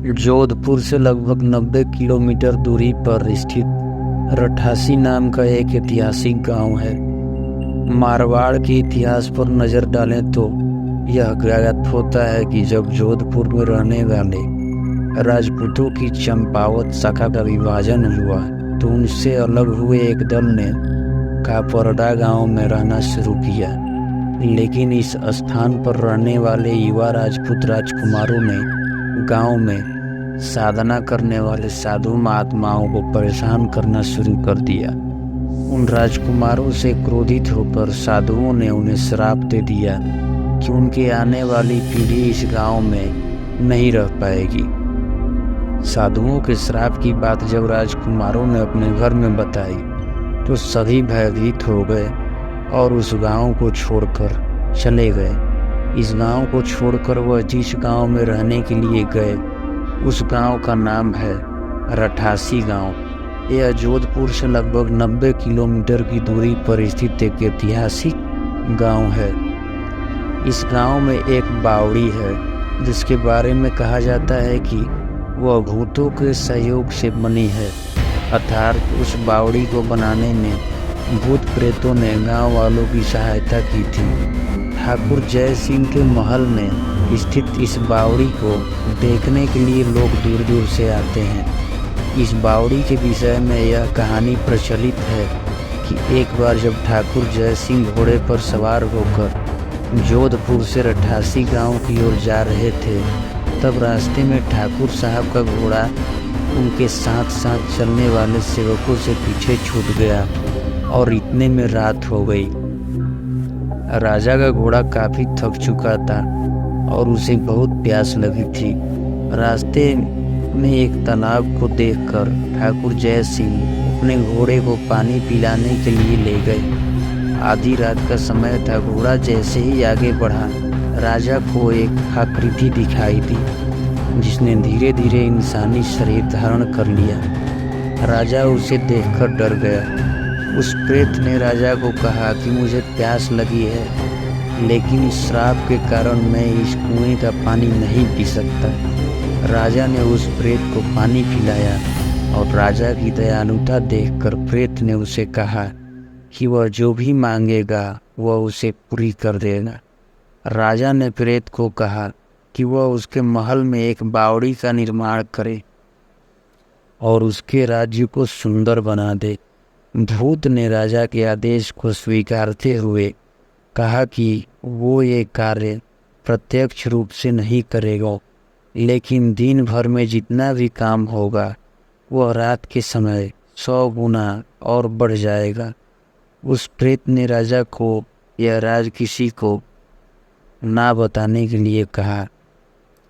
जोधपुर से लगभग 90 किलोमीटर दूरी पर स्थित रठासी नाम का एक ऐतिहासिक गांव है। मारवाड़ के इतिहास पर नज़र डालें तो यह ज्ञात होता है कि जब जोधपुर में रहने वाले राजपूतों की चंपावत शाखा का विभाजन हुआ तो उनसे अलग हुए एक दल ने कापरडा गांव में रहना शुरू किया। लेकिन इस स्थान पर रहने वाले युवा राजपूत राजकुमारों ने गांव में साधना करने वाले साधु महात्माओं को परेशान करना शुरू कर दिया। उन राजकुमारों से क्रोधित होकर साधुओं ने उन्हें श्राप दे दिया कि उनकी आने वाली पीढ़ी इस गांव में नहीं रह पाएगी। साधुओं के श्राप की बात जब राजकुमारों ने अपने घर में बताई तो सभी भयभीत हो गए और उस गांव को छोड़कर चले गए। इस गांव को छोड़कर वह जिस गांव में रहने के लिए गए उस गांव का नाम है रठासी गांव। यह जोधपुर से लगभग 90 किलोमीटर की दूरी पर स्थित एक ऐतिहासिक गांव है। इस गांव में एक बावड़ी है जिसके बारे में कहा जाता है कि वह भूतों के सहयोग से बनी है, अर्थात उस बावड़ी को बनाने में भूत प्रेतों ने गांव वालों की सहायता की थी। ठाकुर जय सिंह के महल में स्थित इस बावड़ी को देखने के लिए लोग दूर दूर से आते हैं। इस बावड़ी के विषय में यह कहानी प्रचलित है कि एक बार जब ठाकुर जय सिंह घोड़े पर सवार होकर जोधपुर से रठासी गांव की ओर जा रहे थे, तब रास्ते में ठाकुर साहब का घोड़ा उनके साथ साथ चलने वाले सेवकों से पीछे छूट गया और इतने में रात हो गई। राजा का घोड़ा काफी थक चुका था और उसे बहुत प्यास लगी थी। रास्ते में एक तालाब को देखकर ठाकुर जय सिंह अपने घोड़े को पानी पिलाने के लिए ले गए। आधी रात का समय था। घोड़ा जैसे ही आगे बढ़ा, राजा को एक आकृति दिखाई दी जिसने धीरे धीरे इंसानी शरीर धारण कर लिया। राजा उसे देखकर डर गया। उस प्रेत ने राजा को कहा कि मुझे प्यास लगी है, लेकिन इस श्राप के कारण मैं इस कुएं का पानी नहीं पी सकता। राजा ने उस प्रेत को पानी पिलाया और राजा की दयालुता देखकर प्रेत ने उसे कहा कि वह जो भी मांगेगा वह उसे पूरी कर देगा। राजा ने प्रेत को कहा कि वह उसके महल में एक बावड़ी का निर्माण करे और उसके राज्य को सुंदर बना दे। भूत ने राजा के आदेश को स्वीकारते हुए कहा कि वो ये कार्य प्रत्यक्ष रूप से नहीं करेगा, लेकिन दिन भर में जितना भी काम होगा वह रात के समय 100 गुना और बढ़ जाएगा। उस प्रेत ने राजा को यह राज किसी को ना बताने के लिए कहा।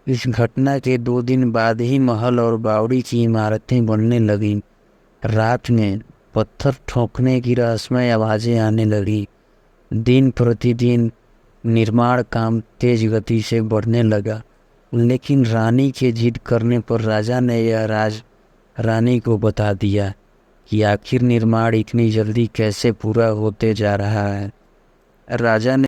इस घटना के 2 दिन बाद ही महल और बावड़ी की इमारतें बनने लगीं। रात में पत्थर ठोकने की रहस्यमय आवाज़ें आने लगी। दिन प्रतिदिन निर्माण काम तेज गति से बढ़ने लगा, लेकिन रानी के जिद करने पर राजा ने यह राज रानी को बता दिया कि आखिर निर्माण इतनी जल्दी कैसे पूरा होते जा रहा है। राजा ने